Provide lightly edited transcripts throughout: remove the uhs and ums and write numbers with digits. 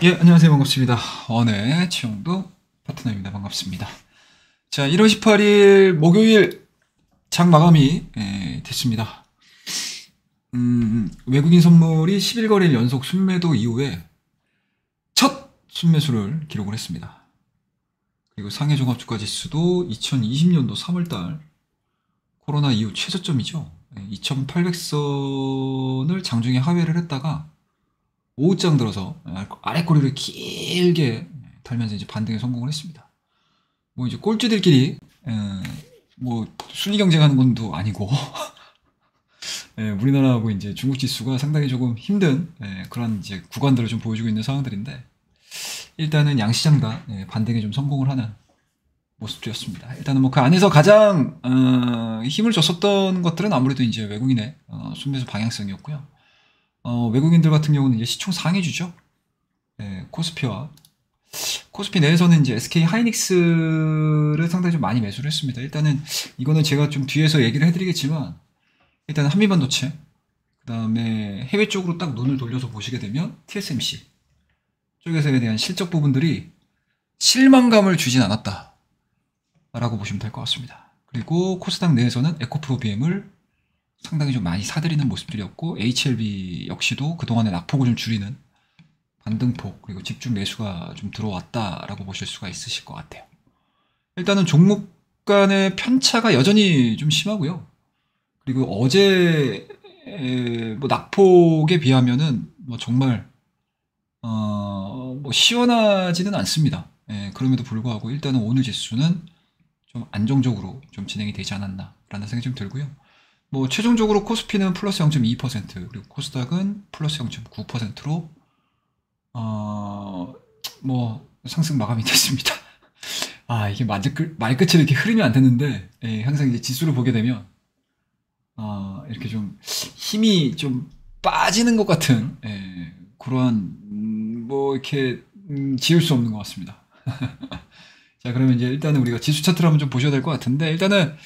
예, 안녕하세요. 반갑습니다. 네, 치영도 파트너입니다. 반갑습니다. 자, 1월 18일 목요일 장 마감이 됐습니다. 외국인 선물이 11거래일 연속 순매도 이후에 첫 순매수를 기록을 했습니다. 그리고 상해 종합주가 지수도 2020년도 3월달 코로나 이후 최저점이죠. 2800선을 장중에 하회를 했다가 오후장 들어서 아랫꼬리를 길게 달면서 이제 반등에 성공을 했습니다. 뭐 이제 꼴찌들끼리 뭐 순위 경쟁하는 건도 아니고 우리나라하고 이제 중국 지수가 상당히 조금 힘든 그런 이제 구간들을 좀 보여주고 있는 상황들인데 일단은 양시장 다 반등에 좀 성공을 하는 모습이었습니다. 일단은 뭐 그 안에서 가장 힘을 줬었던 것들은 아무래도 이제 외국인의 순매수 방향성이었고요. 외국인들 같은 경우는 이제 시총 상위주죠. 코스피와 코스피 내에서는 이제 SK 하이닉스를 상당히 좀 많이 매수를 했습니다. 일단은 이거는 제가 좀 뒤에서 얘기를 해드리겠지만 일단 한미반도체 그 다음에 해외 쪽으로 딱 눈을 돌려서 보시게 되면 TSMC 쪽에서에 대한 실적 부분들이 실망감을 주진 않았다 라고 보시면 될 것 같습니다. 그리고 코스닥 내에서는 에코프로비엠을 상당히 좀 많이 사들이는 모습들이었고 HLB 역시도 그동안의 낙폭을 좀 줄이는 반등폭 그리고 집중 매수가 좀 들어왔다라고 보실 수가 있으실 것 같아요. 일단은 종목 간의 편차가 여전히 좀 심하고요. 그리고 어제 뭐 낙폭에 비하면은 뭐 정말 뭐 시원하지는 않습니다. 그럼에도 불구하고 일단은 오늘 지수는 좀 안정적으로 좀 진행이 되지 않았나라는 생각이 좀 들고요. 뭐 최종적으로 코스피는 플러스 0.2% 그리고 코스닥은 플러스 0.9%로 뭐 상승 마감이 됐습니다. 이게 말끝이 이렇게 흐르면 안 되는데 항상 이제 지수를 보게 되면 이렇게 좀 힘이 좀 빠지는 것 같은 그러한 뭐 이렇게 지을 수 없는 것 같습니다. 자, 그러면 이제 일단은 우리가 지수 차트를 한번 좀 보셔야 될 것 같은데 일단은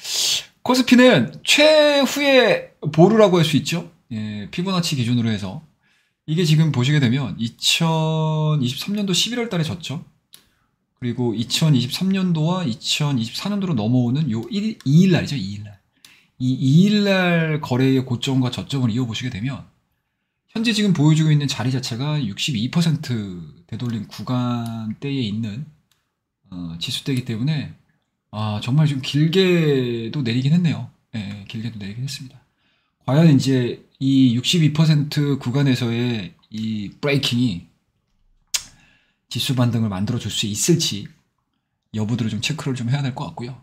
코스피는 최후의 보루라고 할 수 있죠. 피보나치 기준으로 해서 이게 지금 보시게 되면 2023년도 11월 달에 졌죠. 그리고 2023년도와 2024년도로 넘어오는 요 2일 날이죠. 2일 날. 이 2일 날 거래의 고점과 저점을 이어보시게 되면 현재 지금 보여주고 있는 자리 자체가 62% 되돌린 구간대에 있는 지수대이기 때문에 정말 좀 길게도 내리긴 했네요. 길게도 내리긴 했습니다. 과연 이제 이 62% 구간에서의 이 브레이킹이 지수 반등을 만들어줄 수 있을지 여부들을 좀 체크를 좀 해야 될 것 같고요.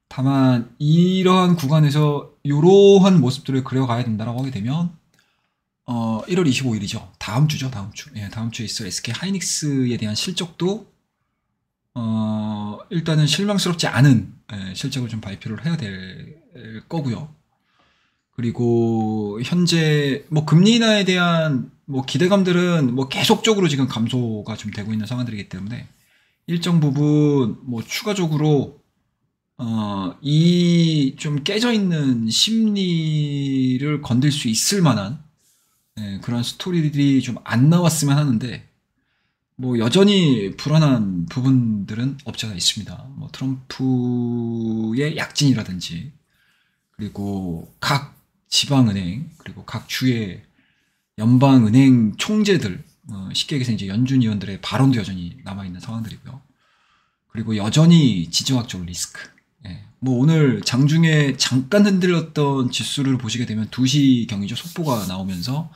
다만 이러한 구간에서 이러한 모습들을 그려가야 된다라고 하게 되면 1월 25일이죠. 다음 주죠. 다음 주. 다음 주에 있을 SK 하이닉스에 대한 실적도 일단은 실망스럽지 않은 실적을 좀 발표를 해야 될 거고요. 그리고 현재 뭐 금리 인하에 대한 뭐 기대감들은 뭐 계속적으로 지금 감소가 좀 되고 있는 상황들이기 때문에 일정 부분 뭐 추가적으로 이 좀 깨져 있는 심리를 건들 수 있을 만한 그런 스토리들이 좀 안 나왔으면 하는데 뭐 여전히 불안한 부분들은 없지 않아 있습니다. 뭐 트럼프의 약진이라든지 그리고 각 지방은행 그리고 각 주의 연방은행 총재들 쉽게 얘기해서 이제 연준 위원들의 발언도 여전히 남아있는 상황들이고요. 그리고 여전히 지정학적 리스크. 뭐 오늘 장중에 잠깐 흔들렸던 지수를 보시게 되면 2시경이죠. 속보가 나오면서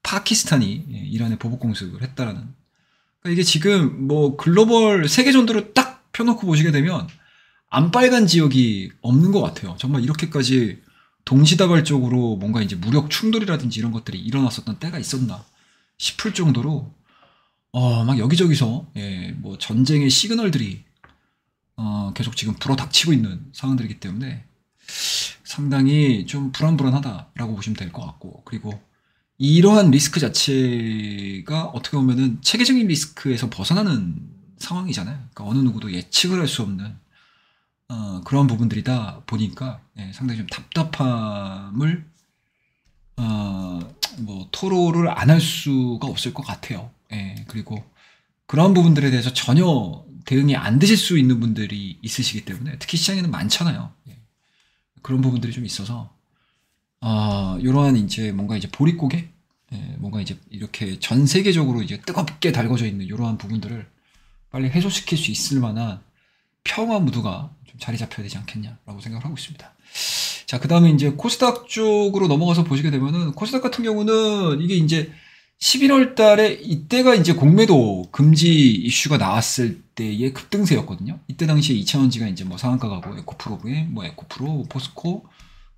파키스탄이 이란에 보복 공습을 했다라는. 그러니까 이게 지금 뭐 글로벌 세계 전도를 딱 펴놓고 보시게 되면 안 빨간 지역이 없는 것 같아요. 정말 이렇게까지 동시다발적으로 뭔가 이제 무력 충돌이라든지 이런 것들이 일어났었던 때가 있었나 싶을 정도로 막 여기저기서 뭐 전쟁의 시그널들이 계속 지금 불어닥치고 있는 상황들이기 때문에 상당히 좀 불안불안하다라고 보시면 될 것 같고 그리고 이러한 리스크 자체가 어떻게 보면은 체계적인 리스크에서 벗어나는 상황이잖아요. 그러니까 어느 누구도 예측을 할 수 없는 그런 부분들이다 보니까 상당히 좀 답답함을 뭐 토로를 안 할 수가 없을 것 같아요. 그리고 그런 부분들에 대해서 전혀 대응이 안 되실 수 있는 분들이 있으시기 때문에 특히 시장에는 많잖아요. 예. 그런 부분들이 좀 있어서 이러한 이제 뭔가 이제 보릿고개, 예, 뭔가 이제 이렇게 전 세계적으로 이제 뜨겁게 달궈져 있는 이러한 부분들을 빨리 해소시킬 수 있을 만한 평화 무드가 좀 자리 잡혀야 되지 않겠냐라고 생각을 하고 있습니다. 자, 그 다음에 이제 코스닥 쪽으로 넘어가서 보시게 되면은 코스닥 같은 경우는 이게 이제 11월 달에 이때가 이제 공매도 금지 이슈가 나왔을 때의 급등세였거든요. 이때 당시에 2,000원지가 이제 뭐 상한가 가고 에코프로브에 뭐 에코프로, 뭐 포스코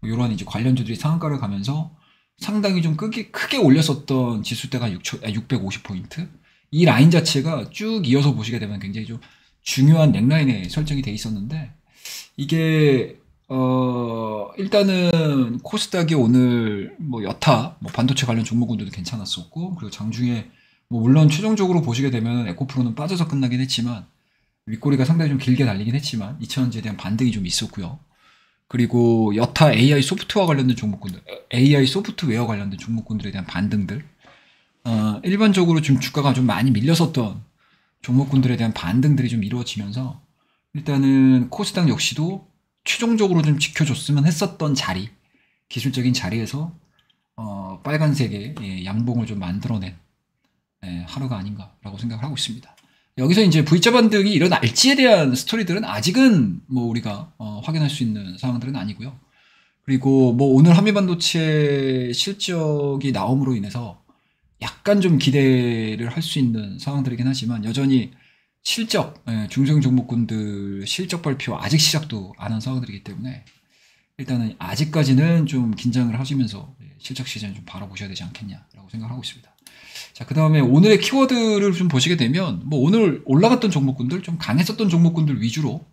뭐 이런 이제 관련주들이 상한가를 가면서 상당히 좀 크게 올렸었던 지수대가 650포인트. 이 라인 자체가 쭉 이어서 보시게 되면 굉장히 좀 중요한 넥라인에 설정이 돼 있었는데 이게 일단은 코스닥이 오늘 뭐 여타 뭐 반도체 관련 종목군들도 괜찮았었고 그리고 장중에 뭐 물론 최종적으로 보시게 되면 에코프로는 빠져서 끝나긴 했지만 윗꼬리가 상당히 좀 길게 달리긴 했지만 2,000원지에 대한 반등이 좀 있었고요. 그리고 여타 AI 소프트웨어 관련된 종목군들, AI 소프트웨어 관련된 종목군들에 대한 반등들, 일반적으로 좀 주가가 좀 많이 밀렸었던 종목군들에 대한 반등들이 좀 이루어지면서 일단은 코스닥 역시도 최종적으로 좀 지켜줬으면 했었던 자리, 기술적인 자리에서 빨간색의 예, 양봉을 좀 만들어낸 예, 하루가 아닌가라고 생각을 하고 있습니다. 여기서 이제 V자 반등이 일어날지에 대한 스토리들은 아직은 뭐 우리가 확인할 수 있는 상황들은 아니고요. 그리고 뭐 오늘 한미반도체 실적이 나옴으로 인해서 약간 좀 기대를 할 수 있는 상황들이긴 하지만 여전히 실적, 중소형 종목군들 실적 발표 아직 시작도 안 한 상황들이기 때문에 일단은 아직까지는 좀 긴장을 하시면서 실적 시즌을 좀 바라보셔야 되지 않겠냐라고 생각하고 있습니다. 자, 그 다음에 오늘의 키워드를 좀 보시게 되면 뭐 오늘 올라갔던 종목군들, 좀 강했었던 종목군들 위주로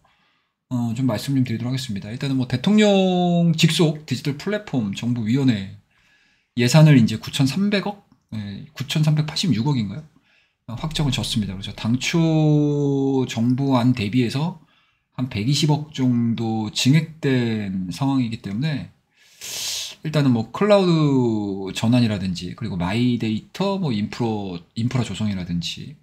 좀 말씀 좀 드리도록 하겠습니다. 일단은 뭐 대통령 직속 디지털 플랫폼 정부위원회 예산을 이제 9,300억, 9,386억인가요? 확정을 졌습니다. 그래서 당초 정부안 대비해서 한 120억 정도 증액된 상황이기 때문에 일단은 뭐 클라우드 전환이라든지 그리고 마이데이터 뭐 인프라 조성이라든지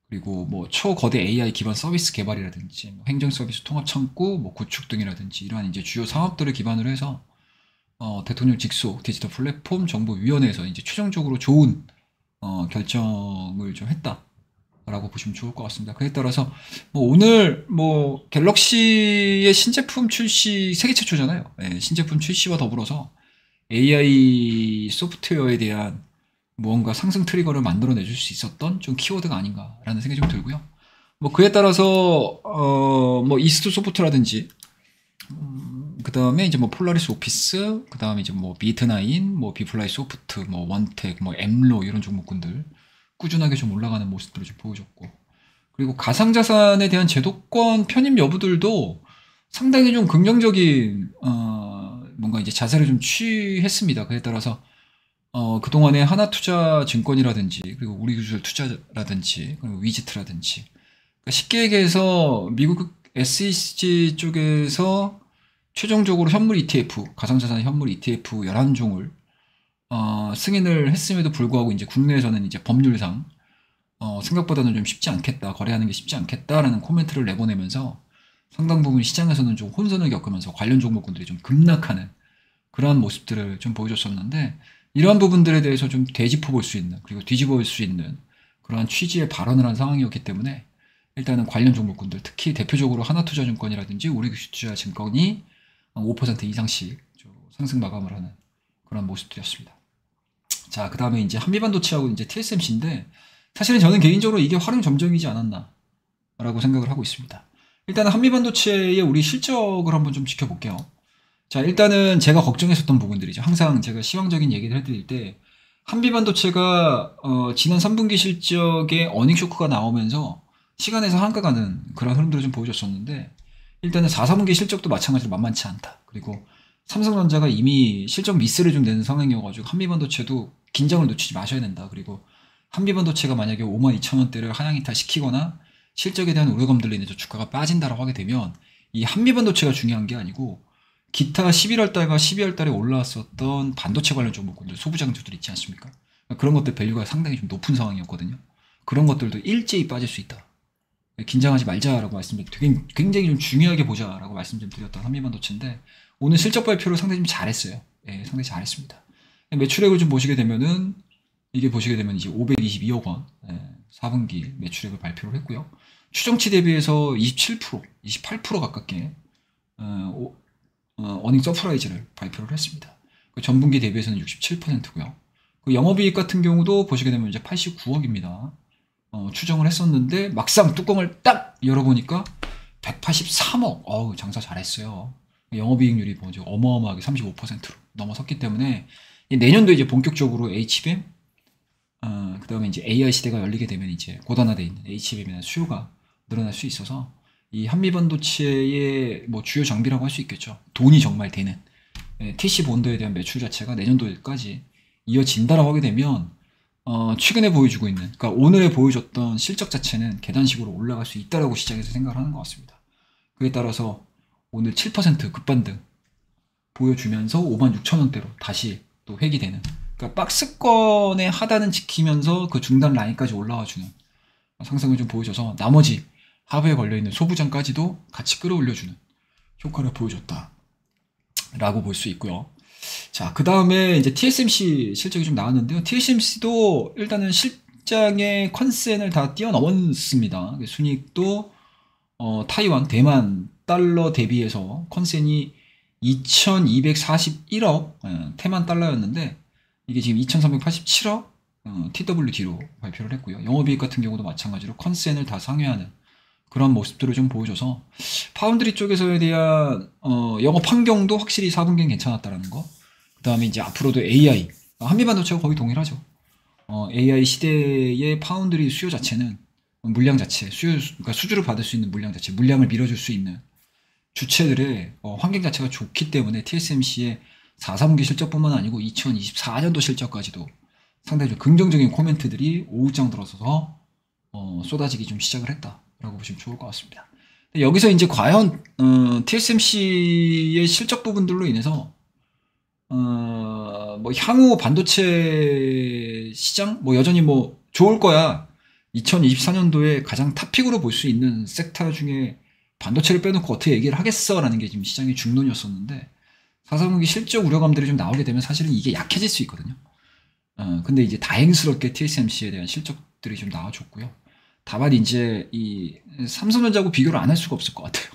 그리고 뭐 초거대 AI 기반 서비스 개발이라든지 뭐 행정 서비스 통합 창구 뭐 구축 등이라든지 이러한 이제 주요 사업들을 기반으로 해서 대통령 직속 디지털 플랫폼 정부위원회에서 이제 최종적으로 좋은 결정을 좀 했다라고 보시면 좋을 것 같습니다. 그에 따라서 뭐 오늘 뭐 갤럭시의 신제품 출시 세계 최초잖아요. 네, 신제품 출시와 더불어서 AI 소프트웨어에 대한 무언가 상승 트리거를 만들어내줄 수 있었던 좀 키워드가 아닌가라는 생각이 좀 들고요. 뭐 그에 따라서 뭐 이스트 소프트라든지 그 다음에 이제 뭐 폴라리스 오피스, 그 다음에 이제 뭐 비트나인, 뭐 비플라이 소프트, 뭐 원텍, 뭐 엠로 이런 종목군들 꾸준하게 좀 올라가는 모습들을 좀 보여줬고, 그리고 가상자산에 대한 제도권 편입 여부들도 상당히 좀 긍정적인 뭔가 이제 자세를 좀 취했습니다. 그에 따라서 그동안에 하나투자증권이라든지 그리고 우리기술 투자라든지 그리고 위지트라든지 그러니까 쉽게 얘기해서 미국 SEC 쪽에서 최종적으로 현물 ETF, 가상자산 현물 ETF 11종을 승인을 했음에도 불구하고 이제 국내에서는 이제 법률상 생각보다는 좀 쉽지 않겠다, 거래하는 게 쉽지 않겠다라는 코멘트를 내보내면서 상당 부분 시장에서는 좀 혼선을 겪으면서 관련 종목군들이 좀 급락하는 그러한 모습들을 좀 보여줬었는데 이러한 부분들에 대해서 좀 되짚어 볼 수 있는 그리고 뒤집어 볼 수 있는 그러한 취지의 발언을 한 상황이었기 때문에 일단은 관련 종목군들 특히 대표적으로 하나투자증권이라든지 우리투자증권이 5% 이상씩 상승 마감을 하는 그런 모습들이었습니다. 자, 그 다음에 이제 한미반도체하고 이제 TSMC인데 사실은 저는 개인적으로 이게 활용 점정이지 않았나라고 생각을 하고 있습니다. 일단은 한미반도체의 우리 실적을 한번 좀 지켜볼게요. 자, 일단은 제가 걱정했었던 부분들이죠. 항상 제가 시황적인 얘기를 해드릴 때 한미반도체가 지난 3분기 실적에 어닝 쇼크가 나오면서 시간에서 한가가는 그런 흐름들을 좀 보여줬었는데 일단은 4, 4분기 실적도 마찬가지로 만만치 않다. 그리고 삼성전자가 이미 실적 미스를 좀 내는 상황이어가지고 한미반도체도 긴장을 놓치지 마셔야 된다. 그리고 한미반도체가 만약에 52,000원대를 하향이탈 시키거나 실적에 대한 우려감들로 인해서 주가가 빠진다라고 하게 되면 이 한미반도체가 중요한 게 아니고 기타 11월달과 12월달에 올라왔었던 반도체 관련 종목군들, 소부장주들 있지 않습니까? 그런 것들 밸류가 상당히 좀 높은 상황이었거든요. 그런 것들도 일제히 빠질 수 있다. 긴장하지 말자라고 굉장히 좀 중요하게 보자라고 말씀 좀 드렸던 한미반도체인데 오늘 실적 발표를 상당히 좀 잘했어요. 예, 상당히 잘했습니다. 매출액을 좀 보시게 되면은 이게 보시게 되면 이제 522억 원 4분기 매출액을 발표를 했고요. 추정치 대비해서 27%, 28% 가깝게 어닝 서프라이즈를 발표를 했습니다. 그 전분기 대비해서는 67%고요. 그 영업이익 같은 경우도 보시게 되면 이제 89억입니다. 추정을 했었는데 막상 뚜껑을 딱 열어보니까 183억. 어우, 장사 잘했어요. 영업이익률이 뭐죠? 어마어마하게 35%로 넘어섰기 때문에 내년도에 이제 본격적으로 HBM, 그 다음에 이제 AI 시대가 열리게 되면 이제 고단화되어 있는 HBM이나 수요가 늘어날 수 있어서 이 한미반도체의 뭐 주요 장비라고 할 수 있겠죠. 돈이 정말 되는 TC 본드에 대한 매출 자체가 내년도까지 이어진다라고 하게 되면 최근에 보여주고 있는, 그러니까 오늘에 보여줬던 실적 자체는 계단식으로 올라갈 수 있다라고 시장에서 생각을 하는 것 같습니다. 그에 따라서 오늘 7% 급반등 보여주면서 56,000원대로 다시 또 회귀되는, 그러니까 박스권의 하단은 지키면서 그 중단 라인까지 올라와주는 상승을 좀 보여줘서 나머지 하부에 걸려있는 소부장까지도 같이 끌어올려주는 효과를 보여줬다 라고 볼 수 있고요. 자, 그 다음에 이제 TSMC 실적이 좀 나왔는데요. TSMC도 일단은 실장의 컨센을 다 뛰어넘었습니다. 순이익도 타이완, 대만 달러 대비해서 컨센이 2241억 태만 달러였는데 이게 지금 2387억 TWD로 발표를 했고요. 영업이익 같은 경우도 마찬가지로 컨센을 다 상회하는 그런 모습들을 좀 보여줘서 파운드리 쪽에서에 대한 영업 환경도 확실히 4분기는 괜찮았다라는 거. 그 다음에 이제 앞으로도 AI, 한미반도체가 거의 동일하죠. AI 시대의 파운드리 수요 자체는 물량 자체, 그러니까 수주를 받을 수 있는 물량 자체, 물량을 밀어줄 수 있는 주체들의 환경 자체가 좋기 때문에 TSMC의 4, 3분기 실적뿐만 아니고 2024년도 실적까지도 상당히 좀 긍정적인 코멘트들이 오후장 들어서서 쏟아지기 좀 시작을 했다라고 보시면 좋을 것 같습니다. 여기서 이제 과연 TSMC의 실적 부분들로 인해서 뭐 향후 반도체 시장 뭐 여전히 뭐 좋을 거야. 2024년도에 가장 탑픽으로 볼 수 있는 섹터 중에 반도체를 빼놓고 어떻게 얘기를 하겠어라는 게 지금 시장의 중론이었었는데 4, 4분기 실적 우려감들이 좀 나오게 되면 사실은 이게 약해질 수 있거든요. 근데 이제 다행스럽게 TSMC에 대한 실적들이 좀 나와줬고요. 다만 이제 이 삼성전자하고 비교를 안 할 수가 없을 것 같아요.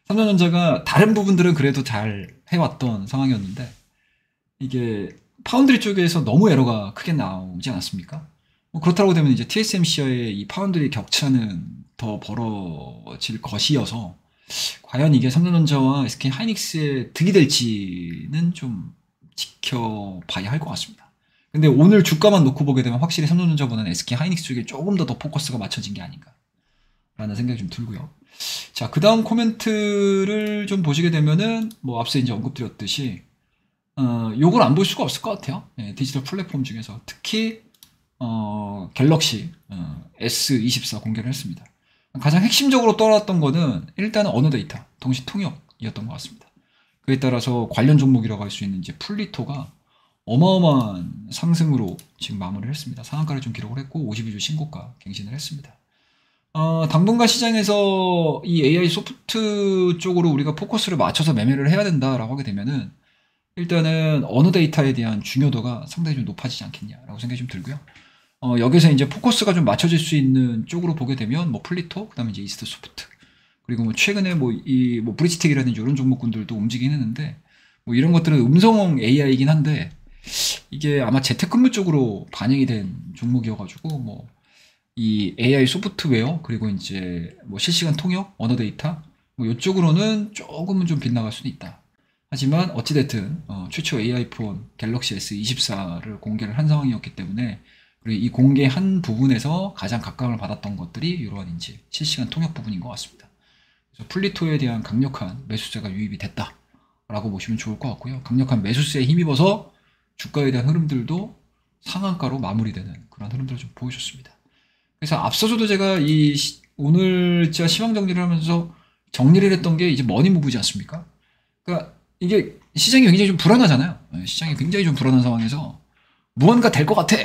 삼성전자가 다른 부분들은 그래도 잘 해왔던 상황이었는데 이게 파운드리 쪽에서 너무 에러가 크게 나오지 않았습니까? 뭐 그렇다고 되면 이제 TSMC와의 이 파운드리 격차는 더 벌어질 것이어서 과연 이게 삼성전자와 SK 하이닉스의 득이 될지는 좀 지켜봐야 할 것 같습니다. 근데 오늘 주가만 놓고 보게 되면 확실히 삼성전자보다는 SK 하이닉스 쪽에 조금 더 포커스가 맞춰진 게 아닌가 라는 생각이 좀 들고요. 자, 그 다음 코멘트를 좀 보시게 되면은 뭐 앞서 이제 언급드렸듯이 요걸 안 볼 수가 없을 것 같아요. 디지털 플랫폼 중에서 특히 갤럭시 S24 공개를 했습니다. 가장 핵심적으로 떠올랐던 거는 일단은 언어 데이터, 동시 통역이었던 것 같습니다. 그에 따라서 관련 종목이라고 할 수 있는 이제 플리토가 어마어마한 상승으로 지금 마무리를 했습니다. 상한가를 좀 기록을 했고 52주 신고가 갱신을 했습니다. 당분간 시장에서 이 AI 소프트 쪽으로 우리가 포커스를 맞춰서 매매를 해야 된다라고 하게 되면은 일단은 언어 데이터에 대한 중요도가 상당히 좀 높아지지 않겠냐라고 생각이 좀 들고요. 여기서 이제 포커스가 좀 맞춰질 수 있는 쪽으로 보게 되면 뭐 플리토, 그다음에 이제 이스트 소프트, 그리고 뭐 최근에 뭐 브리지텍이라든지 이런 종목군들도 움직이긴 했는데 뭐 이런 것들은 음성 AI이긴 한데 이게 아마 재택근무 쪽으로 반영이 된 종목이어가지고 뭐 이 AI 소프트웨어 그리고 이제 뭐 실시간 통역, 언어 데이터 뭐 이쪽으로는 조금은 좀 빗나갈 수는 있다. 하지만 어찌됐든 최초 AI 폰 갤럭시 S24를 공개를 한 상황이었기 때문에 그리고 이 공개한 부분에서 가장 각광을 받았던 것들이 이러한 이제 실시간 통역 부분인 것 같습니다. 그래서 플리토에 대한 강력한 매수세가 유입이 됐다라고 보시면 좋을 것 같고요. 강력한 매수세에 힘입어서 주가에 대한 흐름들도 상한가로 마무리되는 그런 흐름들을 좀 보여줬습니다. 그래서 앞서서도 제가 이 오늘자 시황 정리를 하면서 정리를 했던 게 이제 머니무브지 않습니까? 그러니까 이게 시장이 굉장히 좀 불안하잖아요. 시장이 굉장히 좀 불안한 상황에서 무언가 될 것 같아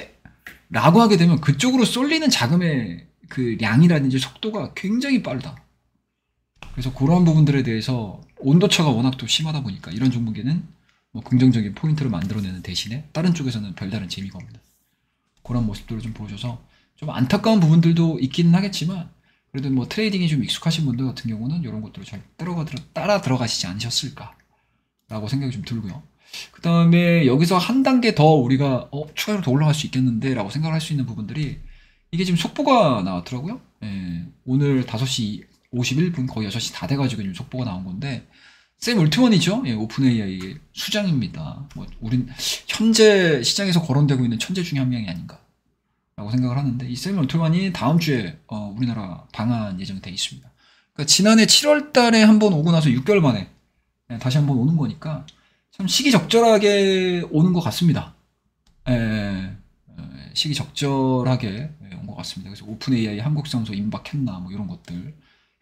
라고 하게 되면 그쪽으로 쏠리는 자금의 그 량이라든지 속도가 굉장히 빠르다. 그래서 그러한 부분들에 대해서 온도차가 워낙 또 심하다 보니까 이런 종목에는 뭐 긍정적인 포인트를 만들어내는 대신에 다른 쪽에서는 별다른 재미가 없는 그런 모습들을 좀 보여줘서 좀 안타까운 부분들도 있기는 하겠지만 그래도 뭐 트레이딩이 좀 익숙하신 분들 같은 경우는 이런 것들을 잘 따라 들어가시지 않으셨을까라고 생각이 좀 들고요. 그 다음에 여기서 한 단계 더 우리가 추가로 더 올라갈 수 있겠는데 라고 생각을 할 수 있는 부분들이 이게 지금 속보가 나왔더라고요. 예, 오늘 5시 51분 거의 6시 다 돼가지고 지금 속보가 나온 건데 샘 올트먼이죠. 예, 오픈 AI의 수장입니다. 뭐 우린 현재 시장에서 거론되고 있는 천재 중에 한 명이 아닌가 라고 생각을 하는데 이 샘 올트먼이 다음 주에 우리나라 방한 예정이 되어 있습니다. 그러니까 지난해 7월 달에 한번 오고 나서 6개월 만에 다시 한번 오는 거니까 참 시기적절하게 오는 것 같습니다. 시기적절하게 온 것 같습니다. 그래서 오픈 AI 한국선수 임박했나 뭐 이런 것들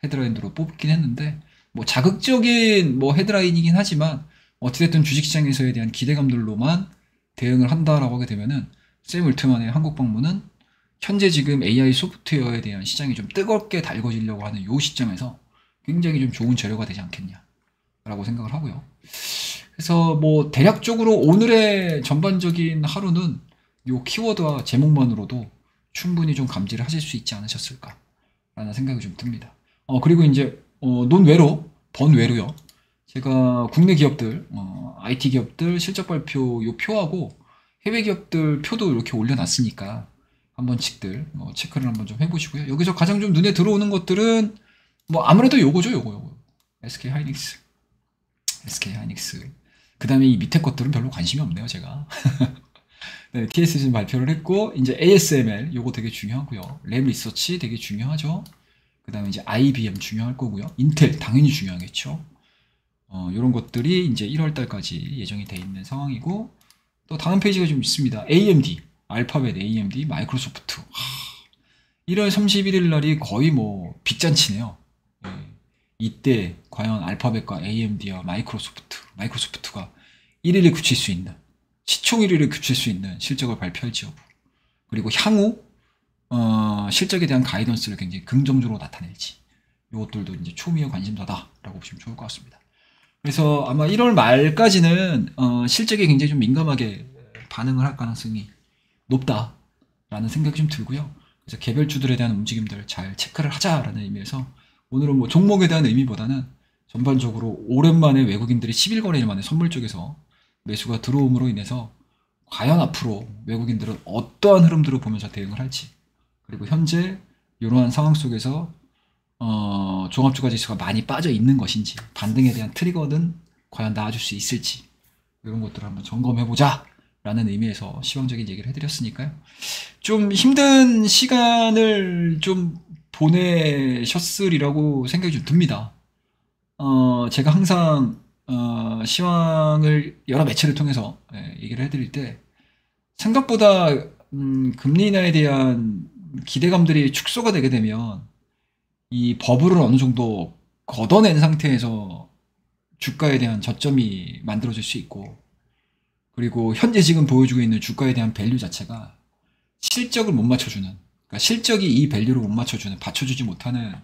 헤드라인으로 뽑긴 했는데 뭐 자극적인 뭐 헤드라인이긴 하지만 어찌됐든 주식시장에서에 대한 기대감들로만 대응을 한다라고 하게 되면은 샘 올트먼의 한국 방문은 현재 지금 AI 소프트웨어에 대한 시장이 좀 뜨겁게 달궈지려고 하는 요 시점에서 굉장히 좀 좋은 재료가 되지 않겠냐라고 생각을 하고요. 그래서 뭐 대략적으로 오늘의 전반적인 하루는 요 키워드와 제목만으로도 충분히 좀 감지를 하실 수 있지 않으셨을까라는 생각이 좀 듭니다. 그리고 이제 논외로 번외로요. 제가 국내 기업들, IT 기업들 실적 발표 요 표하고 해외 기업들 표도 이렇게 올려놨으니까 한 번씩들 체크를 한번 좀 해보시고요. 여기서 가장 좀 눈에 들어오는 것들은 뭐 아무래도 요거죠, 요거. SK 하이닉스. 그 다음에 이 밑에 것들은 별로 관심이 없네요, 제가. 네, TSG 발표를 했고, 이제 ASML, 요거 되게 중요하고요. 램 리서치 되게 중요하죠. 그 다음에 이제 IBM 중요할 거고요. 인텔, 당연히 중요하겠죠. 요런 것들이 이제 1월달까지 예정이 돼 있는 상황이고, 또 다음 페이지가 좀 있습니다. AMD, 알파벳 AMD, 마이크로소프트. 1월 31일 날이 거의 뭐 빅잔치네요. 네. 이때 과연 알파벳과 AMD와 마이크로소프트가 1위를 굳힐 수 있는 시총 1위를 굳힐 수 있는 실적을 발표할지 여부 그리고 향후 실적에 대한 가이던스를 굉장히 긍정적으로 나타낼지 이것들도 이제 초미의 관심사다라고 보시면 좋을 것 같습니다. 그래서 아마 1월 말까지는 실적에 굉장히 좀 민감하게 반응을 할 가능성이 높다라는 생각이 좀 들고요. 그래서 개별주들에 대한 움직임들 잘 체크를 하자라는 의미에서 오늘은 뭐 종목에 대한 의미보다는 전반적으로 오랜만에 외국인들이 10일 만에 선물 쪽에서 매수가 들어옴으로 인해서 과연 앞으로 외국인들은 어떠한 흐름들을 보면서 대응을 할지 그리고 현재 이러한 상황 속에서 종합주가 지수가 많이 빠져 있는 것인지 반등에 대한 트리거는 과연 나와줄 수 있을지 이런 것들을 한번 점검해보자 라는 의미에서 시황적인 얘기를 해드렸으니까요. 좀 힘든 시간을 좀 보내셨으리라고 생각이 좀 듭니다. 제가 항상 시황을 여러 매체를 통해서 얘기를 해드릴 때 생각보다 금리 인하에 대한 기대감들이 축소가 되게 되면 이 버블을 어느 정도 걷어낸 상태에서 주가에 대한 저점이 만들어질 수 있고 그리고 현재 지금 보여주고 있는 주가에 대한 밸류 자체가 실적을 못 맞춰주는 그러니까 실적이 이 밸류를 못 맞춰주는 받쳐주지 못하는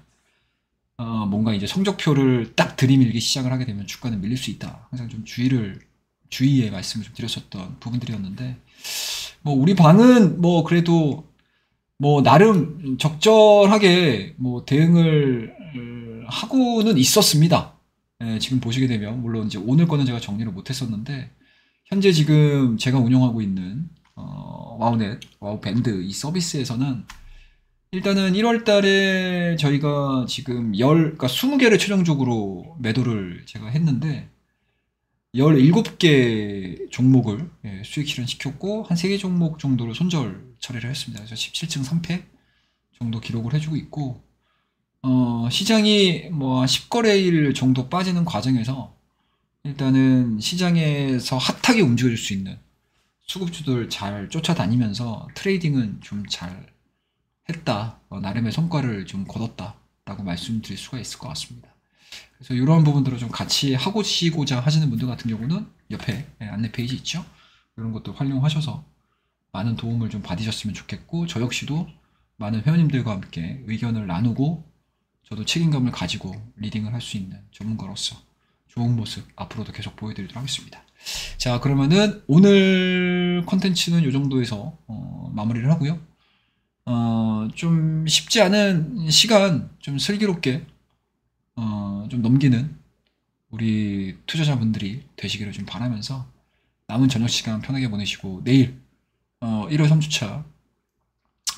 뭔가 이제 성적표를 딱 들이밀기 시작을 하게 되면 주가는 밀릴 수 있다. 항상 좀 주의의 말씀을 좀 드렸었던 부분들이었는데 뭐 우리 방은 뭐 그래도 뭐 나름 적절하게 뭐 대응을 하고는 있었습니다. 지금 보시게 되면 물론 이제 오늘 거는 제가 정리를 못했었는데 현재 지금 제가 운영하고 있는 와우넷, 와우밴드 이 서비스에서는 일단은 1월 달에 저희가 지금 그러니까 20개를 최종적으로 매도를 제가 했는데 17개 종목을 수익 실현시켰고 한 3개 종목 정도를 손절 처리를 했습니다. 그래서 17층 3패 정도 기록을 해주고 있고 시장이 뭐 10거래일 정도 빠지는 과정에서 일단은 시장에서 핫하게 움직여줄 수 있는 수급주들 잘 쫓아다니면서 트레이딩은 좀 잘 했다. 나름의 성과를 좀 거뒀다. 라고 말씀드릴 수가 있을 것 같습니다. 그래서 이런 부분들을 좀 같이 하시고자 하시는 분들 같은 경우는 옆에 안내 페이지 있죠? 이런 것도 활용하셔서 많은 도움을 좀 받으셨으면 좋겠고, 저 역시도 많은 회원님들과 함께 의견을 나누고 저도 책임감을 가지고 리딩을 할 수 있는 전문가로서 좋은 모습 앞으로도 계속 보여드리도록 하겠습니다. 자, 그러면은 오늘 컨텐츠는 이 정도에서 마무리를 하고요. 좀 쉽지 않은 시간 좀 슬기롭게 좀 넘기는 우리 투자자분들이 되시기를 좀 바라면서 남은 저녁 시간 편하게 보내시고, 내일 1월 3주차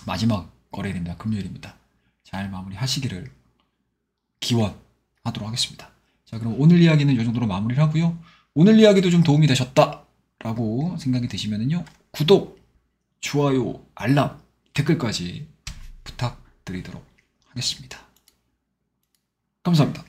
마지막 거래일입니다. 금요일입니다. 잘 마무리하시기를 기원하도록 하겠습니다. 자, 그럼 오늘 이야기는 이 정도로 마무리를 하고요. 오늘 이야기도 좀 도움이 되셨다라고 생각이 드시면은요, 구독, 좋아요, 알람, 댓글까지 부탁드리도록 하겠습니다. 감사합니다.